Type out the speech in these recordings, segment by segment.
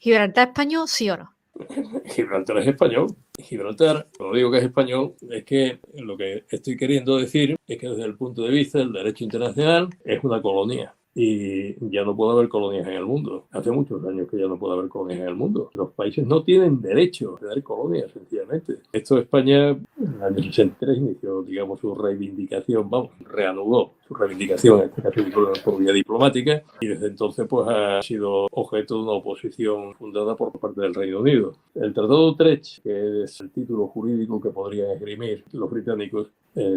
¿Gibraltar español, sí o no? Gibraltar es español. Gibraltar, cuando digo que es español, es que lo que estoy queriendo decir es que desde el punto de vista del derecho internacional es una colonia. Y ya no puede haber colonias en el mundo. Hace muchos años que ya no puede haber colonias en el mundo. Los países no tienen derecho a tener colonias, sencillamente. Esto España, en el año 63, inició, digamos, su reivindicación, vamos, reanudó su reivindicación, en este caso por vía diplomática, y desde entonces pues ha sido objeto de una oposición fundada por parte del Reino Unido. El Tratado de Utrecht, que es el título jurídico que podrían esgrimir los británicos,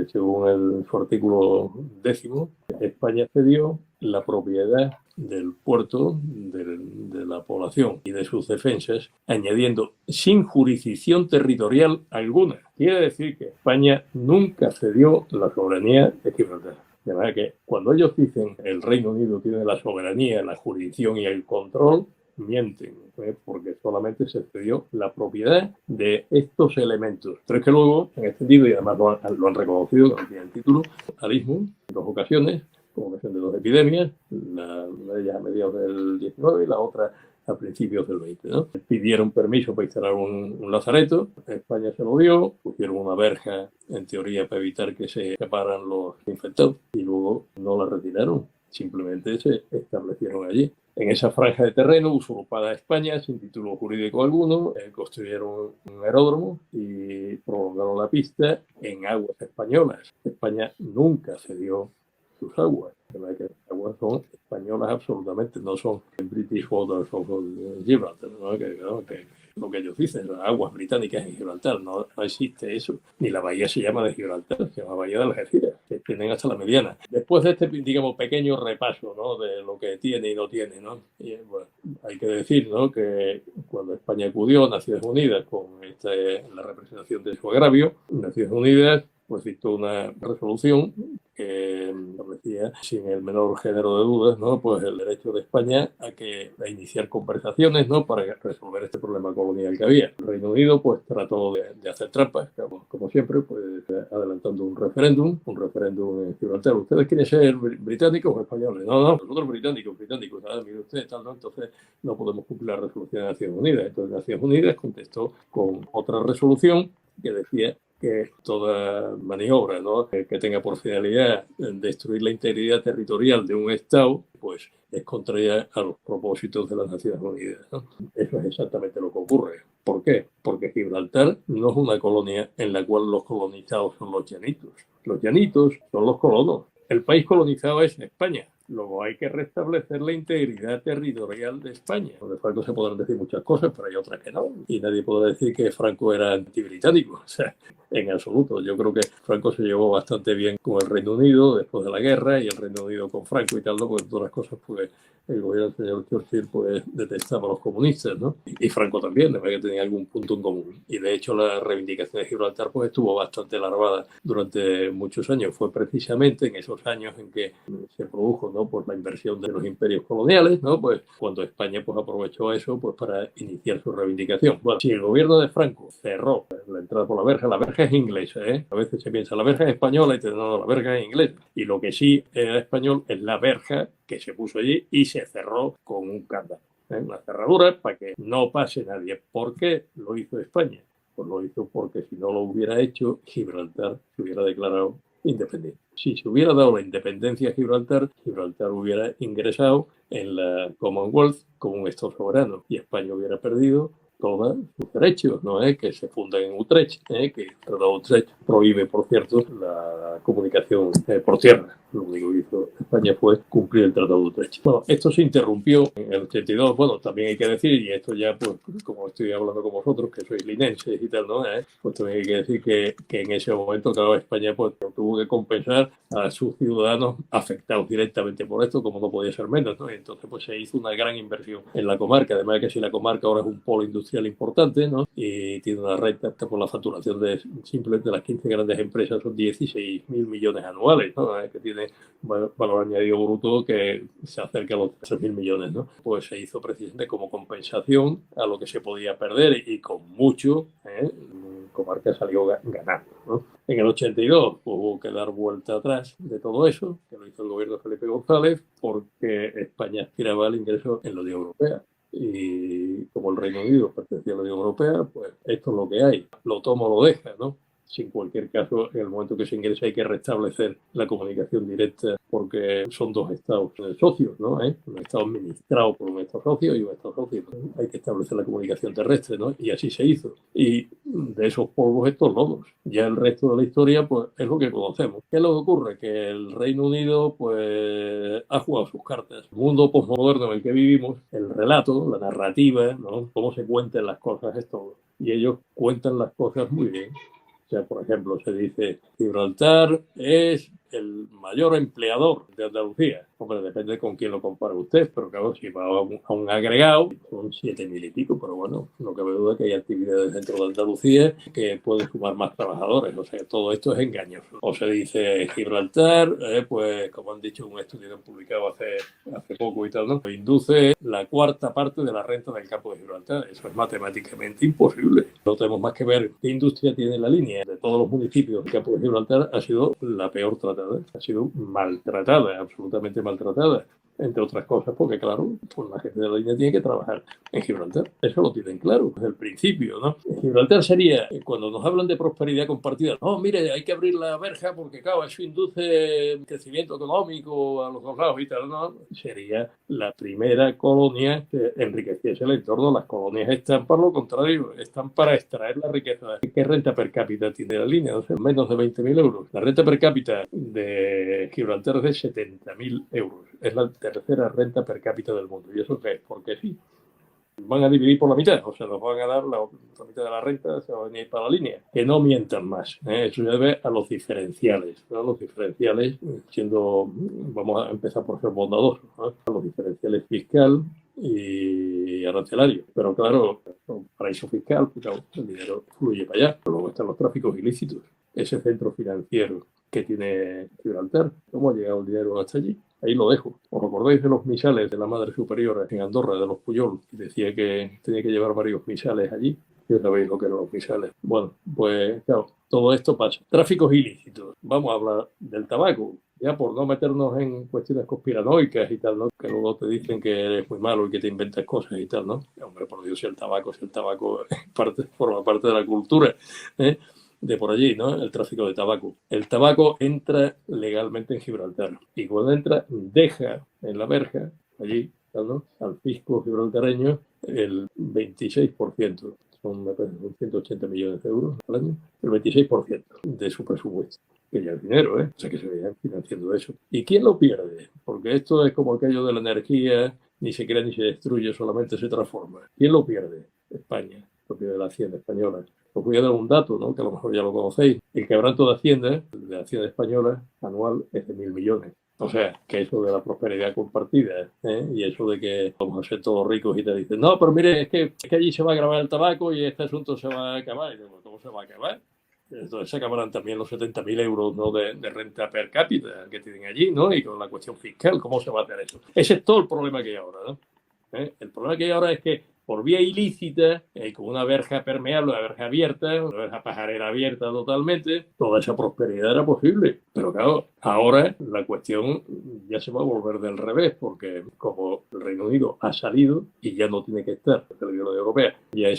según su artículo 10, España cedió la propiedad del puerto, de la población y de sus defensas, añadiendo sin jurisdicción territorial alguna. Quiere decir que España nunca cedió la soberanía de Gibraltar. De manera que cuando ellos dicen el Reino Unido tiene la soberanía, la jurisdicción y el control, mienten, porque solamente se cedió la propiedad de estos elementos. Pero es que luego, en este libro, y además lo han reconocido, que no tiene el título, Alismo, en 2 ocasiones, como ocasión de 2 epidemias, una de ellas a mediados del 19 y la otra a principios del 20. ¿no? Pidieron permiso para instalar un lazareto, España se lo dio, pusieron una verja, en teoría, para evitar que se escaparan los infectados, y luego no la retiraron, simplemente se establecieron allí. En esa franja de terreno usurpada a España, sin título jurídico alguno, construyeron un aeródromo y prolongaron la pista en aguas españolas. España nunca cedió sus aguas. Que las aguas son españolas absolutamente, no son British Waters of Gibraltar, ¿no? Que lo que ellos dicen, las aguas británicas en Gibraltar, no existe eso. Ni la bahía se llama de Gibraltar, se llama Bahía de Algeciras, que tienen hasta la mediana. Después de este, digamos, pequeño repaso, ¿no? De lo que tiene y no tiene, ¿no? Y, bueno, hay que decir, ¿no? Que cuando España acudió a Naciones Unidas con la representación de su agravio, Naciones Unidas pues dictó una resolución que establecía, sin el menor género de dudas, ¿no? Pues el derecho de España a iniciar conversaciones, ¿no? Para resolver este problema colonial que había. El Reino Unido pues trató de hacer trampas, como siempre, pues adelantando un referéndum en Gibraltar. ¿Ustedes quieren ser británicos o españoles? No, nosotros británicos, ¿sabes? Mire usted, tal, ¿no? Entonces no podemos cumplir la resolución de Naciones Unidas. Entonces Naciones Unidas contestó con otra resolución que decía que toda maniobra, ¿no? que tenga por finalidad destruir la integridad territorial de un Estado, pues es contraria a los propósitos de las Naciones Unidas. ¿no? Eso es exactamente lo que ocurre. ¿Por qué? Porque Gibraltar no es una colonia en la cual los colonizados son los llanitos. Los llanitos son los colonos. El país colonizado es España. Luego hay que restablecer la integridad territorial de España. De Franco se podrán decir muchas cosas, pero hay otras que no. Y nadie puede decir que Franco era antibritánico. O sea, en absoluto. Yo creo que Franco se llevó bastante bien con el Reino Unido después de la guerra, y el Reino Unido con Franco y tal, ¿no? Porque todas las cosas, pues el gobierno del señor Churchill pues detestaba a los comunistas, ¿no? Y Franco también, de verdad que tenía algún punto en común. Y de hecho la reivindicación de Gibraltar pues estuvo bastante larvada durante muchos años. Fue precisamente en esos años en que se produjo, ¿no? Pues la inversión de los imperios coloniales, ¿no? Pues cuando España pues aprovechó eso pues para iniciar su reivindicación. Bueno, si el gobierno de Franco cerró la entrada por la verja es inglesa, ¿eh? A veces se piensa la verja es española y no, la verja es inglesa. Y lo que sí era español es la verja que se puso allí y se cerró con un candado, una cerradura para que no pase nadie. ¿Por qué lo hizo España? Pues lo hizo porque si no lo hubiera hecho, Gibraltar se hubiera declarado independiente. Si se hubiera dado la independencia a Gibraltar, Gibraltar hubiera ingresado en la Commonwealth como un Estado soberano y España hubiera perdido todos sus derechos, ¿no? Que se fundan en Utrecht, que el Tratado de Utrecht prohíbe, por cierto, la comunicación por tierra. Lo único que hizo España fue cumplir el Tratado de Utrecht. Bueno, esto se interrumpió en el 82. Bueno, también hay que decir, y esto ya, pues, como estoy hablando con vosotros, que sois linenses y tal, ¿no? Pues también hay que decir que en ese momento, claro, España pues tuvo que compensar a sus ciudadanos afectados directamente por esto, como no podía ser menos, ¿no? Y entonces pues se hizo una gran inversión en la comarca, además de que si la comarca ahora es un polo industrial importante, ¿no? Y tiene una renta por la facturación de simplemente las 15 grandes empresas, son 16.000 millones anuales, ¿no? Que tiene valor añadido bruto que se acerca a los 3.000 millones, ¿no? Pues se hizo precisamente como compensación a lo que se podía perder, y con mucho, comarca salió ganando, ¿no? En el 82 hubo que dar vuelta atrás de todo eso, que lo hizo el gobierno de Felipe González, porque España aspiraba al ingreso en la Unión Europea. y como el Reino Unido pertenecía a la Unión Europea, pues esto es lo que hay. Lo toma o lo deja, ¿no? Si en cualquier caso, en el momento que se ingresa hay que restablecer la comunicación directa porque son dos estados socios, ¿no? Un estado administrado por un estado socio y un estado socio. Hay que establecer la comunicación terrestre, ¿no? Y así se hizo. Y de esos polvos estos lodos. Ya el resto de la historia, pues, es lo que conocemos. ¿Qué es lo que ocurre? Que el Reino Unido, pues, ha jugado sus cartas. El mundo posmoderno en el que vivimos, el relato, la narrativa, ¿no? Cómo se cuentan las cosas es todo. Y ellos cuentan las cosas muy bien. O sea, por ejemplo, se dice Gibraltar es el mayor empleador de Andalucía. Hombre, depende con quién lo compara usted, pero claro, si va a un agregado, son 7.000 y pico, pero bueno, no cabe duda que hay actividades dentro de Andalucía que pueden sumar más trabajadores. O sea, todo esto es engañoso. O se dice Gibraltar, pues como han dicho un estudio que han publicado hace poco y tal, ¿no? Induce la cuarta parte de la renta del campo de Gibraltar. Eso es matemáticamente imposible. No tenemos más que ver qué industria tiene la línea. De todos los municipios del campo de Gibraltar ha sido la peor tratada, ha sido maltratada, absolutamente maltratada. Entre otras cosas, porque claro, pues la gente de la línea tiene que trabajar en Gibraltar. Eso lo tienen claro desde el principio, ¿no? Gibraltar sería, cuando nos hablan de prosperidad compartida, no, mire, hay que abrir la verja porque, claro, eso induce crecimiento económico a los dos lados y tal, ¿no? Sería la primera colonia que enriqueciese el entorno. Las colonias están, por lo contrario, están para extraer la riqueza. ¿Qué renta per cápita tiene la línea? O sea, menos de 20.000 euros. La renta per cápita de Gibraltar es de 70.000 euros. Es la tercera renta per cápita del mundo. ¿Y eso qué es? Porque sí, van a dividir por la mitad, o sea, nos van a dar la mitad de la renta, se va a venir para la línea. Que no mientan más. Eso se debe a los diferenciales, ¿no? Los diferenciales, vamos a empezar por ser bondadosos, ¿no? A los diferenciales fiscal y arancelario. Pero claro, un paraíso fiscal, pues, claro, el dinero fluye para allá. Pero luego están los tráficos ilícitos. Ese centro financiero que tiene Gibraltar, ¿cómo ha llegado el dinero hasta allí? Ahí lo dejo. ¿Os acordáis de los misales de la Madre Superiora en Andorra, de los Puyol? Decía que tenía que llevar varios misales allí. Ya sabéis lo que eran los misales. Bueno, pues claro, todo esto pasa. Tráficos ilícitos. Vamos a hablar del tabaco. Ya por no meternos en cuestiones conspiranoicas y tal, ¿no? Que luego te dicen que eres muy malo y que te inventas cosas y tal, ¿no? Hombre, por Dios, si el tabaco forma parte de la cultura, ¿eh? De por allí, ¿no? El tráfico de tabaco. El tabaco entra legalmente en Gibraltar y cuando entra deja en la verja, allí, ¿no? Al fisco gibraltareño el 26%. Me parece, son 180 millones de euros al año, el 26% de su presupuesto. Que ya es dinero, ¿eh? O sea, que se vayan financiando eso. ¿Y quién lo pierde? Porque esto es como aquello de la energía, ni se crea ni se destruye, solamente se transforma. ¿Quién lo pierde? España, lo pierde la Hacienda española. Os voy a dar un dato, ¿no? Que a lo mejor ya lo conocéis. El quebranto de Hacienda, de la Hacienda española, anual es de 1.000 millones. O sea, que eso de la prosperidad compartida, ¿eh? Y eso de que vamos a ser todos ricos y te dicen, no, pero mire, es que allí se va a grabar el tabaco y este asunto se va a acabar. Y digo, ¿cómo se va a acabar? Entonces se acabarán también los 70.000 euros, ¿no? de renta per cápita que tienen allí, ¿no? Y con la cuestión fiscal, ¿cómo se va a hacer eso? Ese es todo el problema que hay ahora, ¿no? El problema que hay ahora es que por vía ilícita, con una verja permeable, una verja abierta, una verja pajarera abierta totalmente, toda esa prosperidad era posible. Pero claro, ahora la cuestión ya se va a volver del revés, porque como el Reino Unido ha salido y ya no tiene que estar en la Unión Europea, ya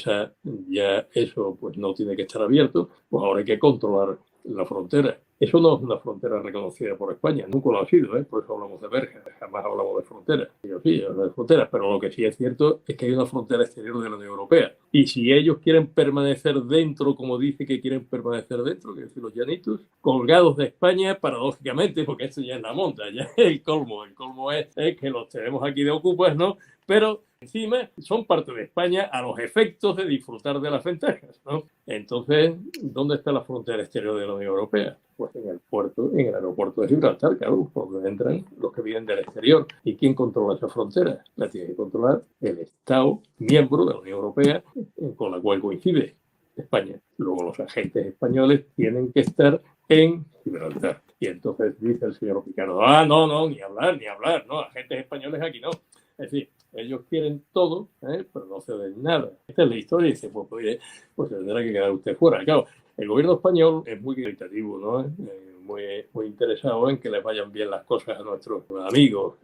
eso pues no tiene que estar abierto, pues ahora hay que controlar la frontera. Eso no es una frontera reconocida por España, nunca lo ha sido, por eso hablamos de verja, jamás hablamos de fronteras. Yo sí, hablo de fronteras, pero lo que sí es cierto es que hay una frontera exterior de la Unión Europea. Y si ellos quieren permanecer dentro, como dice que quieren permanecer dentro, que decir los llanitos, colgados de España, paradójicamente, porque esto ya es la monta, ya es el colmo es que los tenemos aquí de ocupas, ¿no? Pero encima son parte de España a los efectos de disfrutar de las ventajas, ¿no? Entonces, ¿dónde está la frontera exterior de la Unión Europea? Pues en el puerto, en el aeropuerto de Gibraltar, claro, por donde entran los que vienen del exterior. ¿Y quién controla esa frontera? La tiene que controlar el Estado miembro de la Unión Europea con la cual coincide España. Luego los agentes españoles tienen que estar en Gibraltar. Y entonces dice el señor Picardo, no, ni hablar, no, agentes españoles aquí no. Es decir, ellos quieren todo, pero no ceden nada. Esta es la historia y dice, pues tendrá que quedar usted fuera. Claro, el gobierno español es muy caritativo, ¿no? muy interesados en que les vayan bien las cosas a nuestros amigos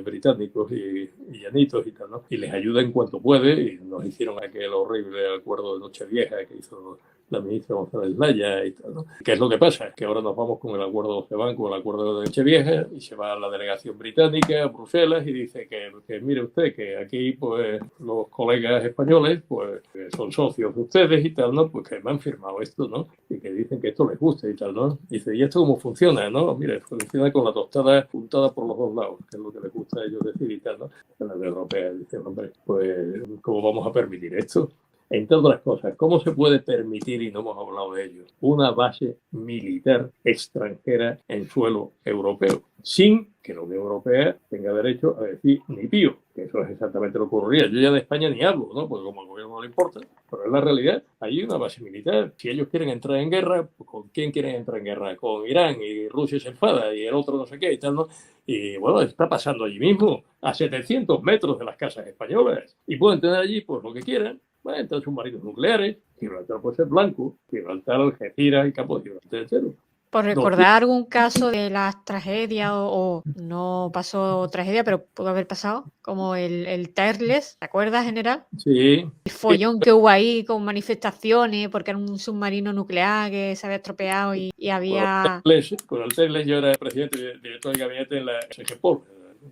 británicos y llanitos y tal, ¿no? Y les ayuda en cuanto puede, y nos hicieron aquel horrible acuerdo de Nochevieja que hizo la ministra González Laya y tal, ¿no? ¿Qué es lo que pasa? Que ahora nos vamos con el acuerdo, se van con el acuerdo de Nochevieja y se va a la delegación británica a Bruselas y dice que mire usted que aquí pues los colegas españoles pues son socios de ustedes y tal, ¿no? Pues que me han firmado esto, ¿no? Y que dicen que esto les gusta y tal, ¿no? Dice, ¿y esto cómo funciona, no? Mire, funciona con la tostada juntada por los dos lados, que es lo que les gusta a ellos decir y tal, ¿no? En la Unión Europea dicen, hombre, pues ¿cómo vamos a permitir esto? Entre otras cosas, ¿cómo se puede permitir, y no hemos hablado de ello, una base militar extranjera en suelo europeo, sin que la Unión Europea tenga derecho a decir ni pío? Que eso es exactamente lo que ocurriría. Yo ya de España ni hablo, ¿no? Porque como al gobierno no le importa, pero es la realidad. Hay una base militar. Si ellos quieren entrar en guerra, pues ¿con quién quieren entrar en guerra? Con Irán, y Rusia se enfada y el otro no sé qué y tal, ¿no? Y bueno, está pasando allí mismo, a 700 metros de las casas españolas. Y pueden tener allí pues lo que quieran. Van a entrar submarinos nucleares, Gibraltar puede ser blanco, Gibraltar, Algeciras, el campo de Gibraltar, etcétera. Por recordar algún caso de las tragedias o no pasó tragedia, pero pudo haber pasado, como el Tairless, ¿te acuerdas, general? Sí. El follón que hubo ahí con manifestaciones porque era un submarino nuclear que se había estropeado y había... Con el Tairless yo era presidente director de gabinete en la SGPOL,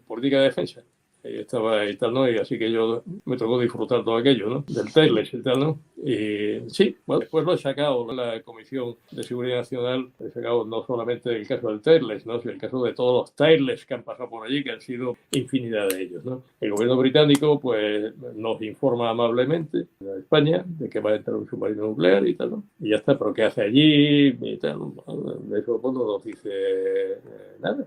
Política de Defensa. Y estaba y tal, ¿no? Y así que yo me tocó disfrutar todo aquello, ¿no? Del Tairless y tal, ¿no? Y sí, bueno, después lo he sacado, ¿no? La Comisión de Seguridad Nacional, he sacado no solamente el caso del Tairless, ¿no? Sino el caso de todos los Tairless que han pasado por allí, que han sido infinidad de ellos, ¿no? El gobierno británico, pues, nos informa amablemente a España de que va a entrar un submarino nuclear y tal, ¿no? Y ya está, pero ¿qué hace allí? Y tal, ¿no? De eso pues, no nos dice nada.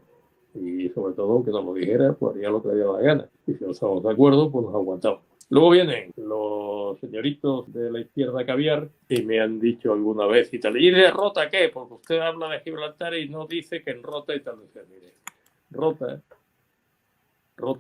Y sobre todo que nos lo dijera, pues haría lo que le diera la gana. Y si no estamos de acuerdo, pues nos aguantamos. Luego vienen los señoritos de la izquierda caviar y me han dicho alguna vez y tal, ¿y de Rota qué? Porque usted habla de Gibraltar y no dice que en Rota y tal. Dice, mire, Rota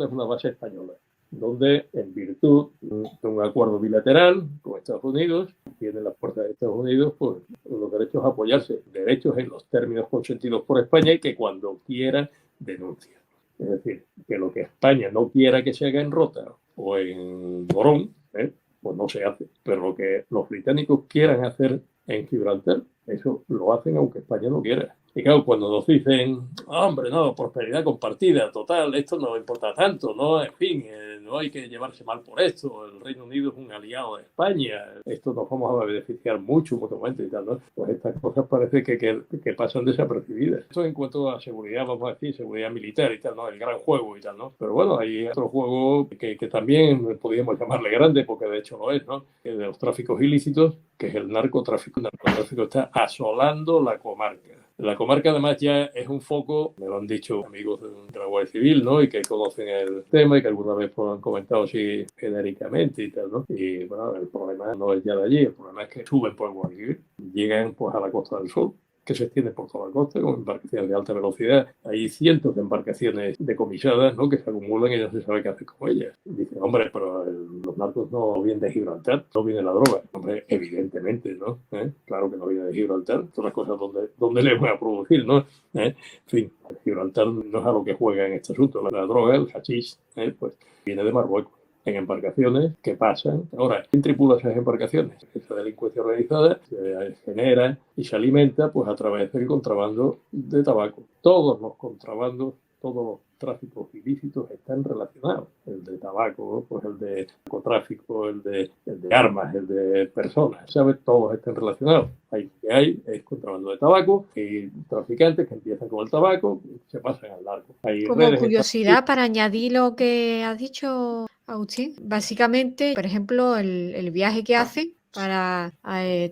es una base española, donde en virtud de un acuerdo bilateral con Estados Unidos, tienen las puertas de Estados Unidos, pues los derechos a apoyarse, derechos en los términos consentidos por España y que cuando quiera denuncia. Es decir, que lo que España no quiera que se haga en Rota o en Morón, pues no se hace. Pero lo que los británicos quieran hacer en Gibraltar, eso lo hacen aunque España no quiera. Y claro, cuando nos dicen, hombre, no, prosperidad compartida, total, esto no importa tanto, ¿no? En fin, no hay que llevarse mal por esto, el Reino Unido es un aliado de España, esto nos vamos a beneficiar mucho mutuamente y tal, ¿no? Pues estas cosas parece que pasan desapercibidas. Esto en cuanto a seguridad, vamos a decir, seguridad militar y tal, ¿no? El gran juego y tal, ¿no? Pero bueno, hay otro juego que también podríamos llamarle grande, porque de hecho lo es, ¿no? Que de los tráficos ilícitos, que es el narcotráfico. El narcotráfico está asolando la comarca. La comarca además ya es un foco, me lo han dicho amigos de la Guardia Civil, ¿no? Y que conocen el tema y que alguna vez pues, han comentado así genéricamente y tal, ¿no? Y bueno, el problema no es ya de allí, el problema es que suben por el Guardia Civil, llegan pues a la Costa del Sol, que se extiende por toda la costa con embarcaciones de alta velocidad. Hay cientos de embarcaciones decomisadas, ¿no? Que se acumulan y no se sabe qué hacer con ellas. Y dicen, hombre, pero los narcos no vienen de Gibraltar, no viene la droga. Hombre, evidentemente, ¿no? Claro que no viene de Gibraltar. Todas las cosas donde le voy a producir, ¿no? En fin, Gibraltar no es a lo que juega en este asunto. La droga, el hachís, pues viene de Marruecos, en embarcaciones que pasan. Ahora, ¿quién tripula esas embarcaciones? Esa delincuencia organizada se genera y se alimenta pues a través del contrabando de tabaco. Todos los contrabandos, todos los tráficos ilícitos están relacionados. El de tabaco, pues el de narcotráfico, el de armas, el de personas, ¿sabes? Todos están relacionados. Ahí que hay es contrabando de tabaco y traficantes que empiezan con el tabaco se pasan al narco. Hay Como curiosidad, para añadir lo que has dicho, Agustín, básicamente, por ejemplo, el viaje que hacen para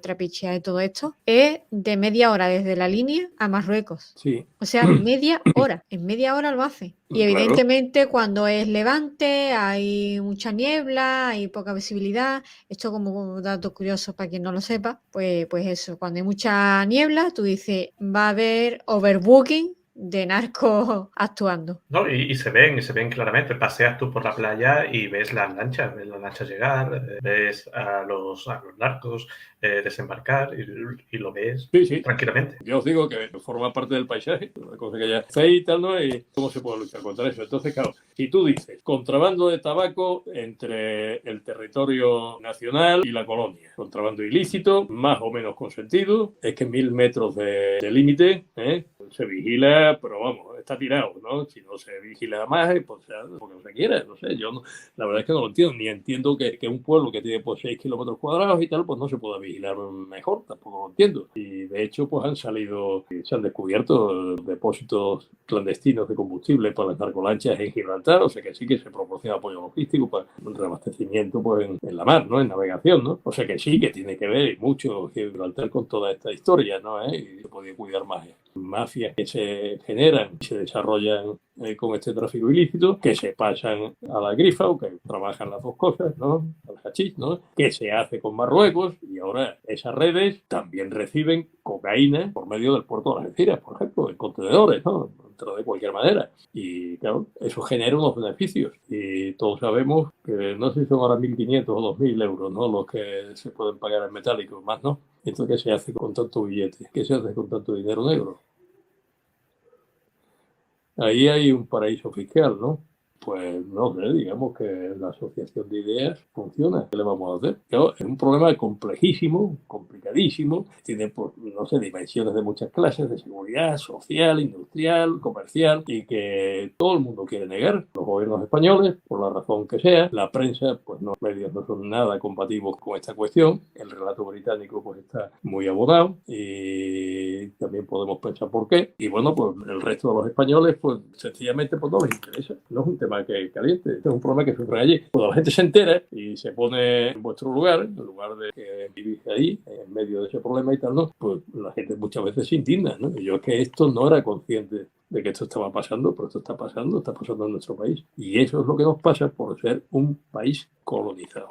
trapichear y todo esto es de media hora desde la línea a Marruecos. Sí. O sea, media hora. En media hora lo hacen. Y evidentemente cuando es levante hay mucha niebla, hay poca visibilidad. Esto como dato curioso para quien no lo sepa, pues eso, cuando hay mucha niebla, tú dices, va a haber overbooking de narcos actuando. No, y se ven claramente. Paseas tú por la playa y ves las lanchas llegar, ves a los narcos desembarcar y lo ves Sí. tranquilamente. Yo os digo que forma parte del paisaje, una cosa que ya sé y tal, ¿no? Y cómo se puede luchar contra eso. Entonces, claro, si tú dices contrabando de tabaco entre el territorio nacional y la colonia, contrabando ilícito, más o menos consentido, es que 1000 metros de límite, se vigila, pero vamos, está tirado, ¿no? Si no se vigila más, pues porque no se quiera, no sé, yo no, la verdad es que no lo entiendo, ni entiendo que un pueblo que tiene pues 6 kilómetros cuadrados y tal, pues no se pueda vigilar mejor, tampoco lo entiendo. Y de hecho, pues se han descubierto depósitos clandestinos de combustible para las narcolanchas en Gibraltar, o sea que sí que se proporciona apoyo logístico para un reabastecimiento pues en la mar, ¿no? En navegación, ¿no? O sea que sí que tiene que ver mucho Gibraltar con toda esta historia, ¿no? Y se podía cuidar más. Mafias que se generan y se desarrollan con este tráfico ilícito, que se pasan a la grifa o que trabajan las dos cosas, ¿no? Al hachís, ¿no? Que se hace con Marruecos y ahora esas redes también reciben cocaína por medio del puerto de Algeciras, por ejemplo, en contenedores, ¿no? Pero de cualquier manera. Y claro, eso genera unos beneficios. Y todos sabemos que no sé si son ahora 1.500 o 2.000 euros, ¿no? Los que se pueden pagar en metálico, más no. Entonces, ¿qué se hace con tanto billete? ¿Qué se hace con tanto dinero negro? Ahí hay un paraíso fiscal, ¿no? Pues no sé, digamos que la asociación de ideas funciona. ¿Qué le vamos a hacer? Claro, es un problema complejísimo, complicadísimo. Tiene, pues, no sé, dimensiones de muchas clases, de seguridad social, industrial, comercial, y que todo el mundo quiere negar. Los gobiernos españoles, por la razón que sea, la prensa, pues no, los medios no son nada compatibles con esta cuestión. El relato británico, pues está muy abonado y también podemos pensar por qué. Y bueno, pues el resto de los españoles, pues sencillamente pues no les interesa. No es un tema que caliente, este es un problema que surge allí. Cuando la gente se entera y se pone en vuestro lugar, en lugar de que vivís ahí, en medio de ese problema y tal, ¿no? Pues la gente muchas veces se indigna, ¿no? Y yo es que esto no era consciente de que esto estaba pasando, pero esto está pasando en nuestro país. Y eso es lo que nos pasa por ser un país colonizado,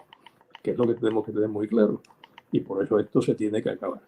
que es lo que tenemos que tener muy claro. Y por eso esto se tiene que acabar.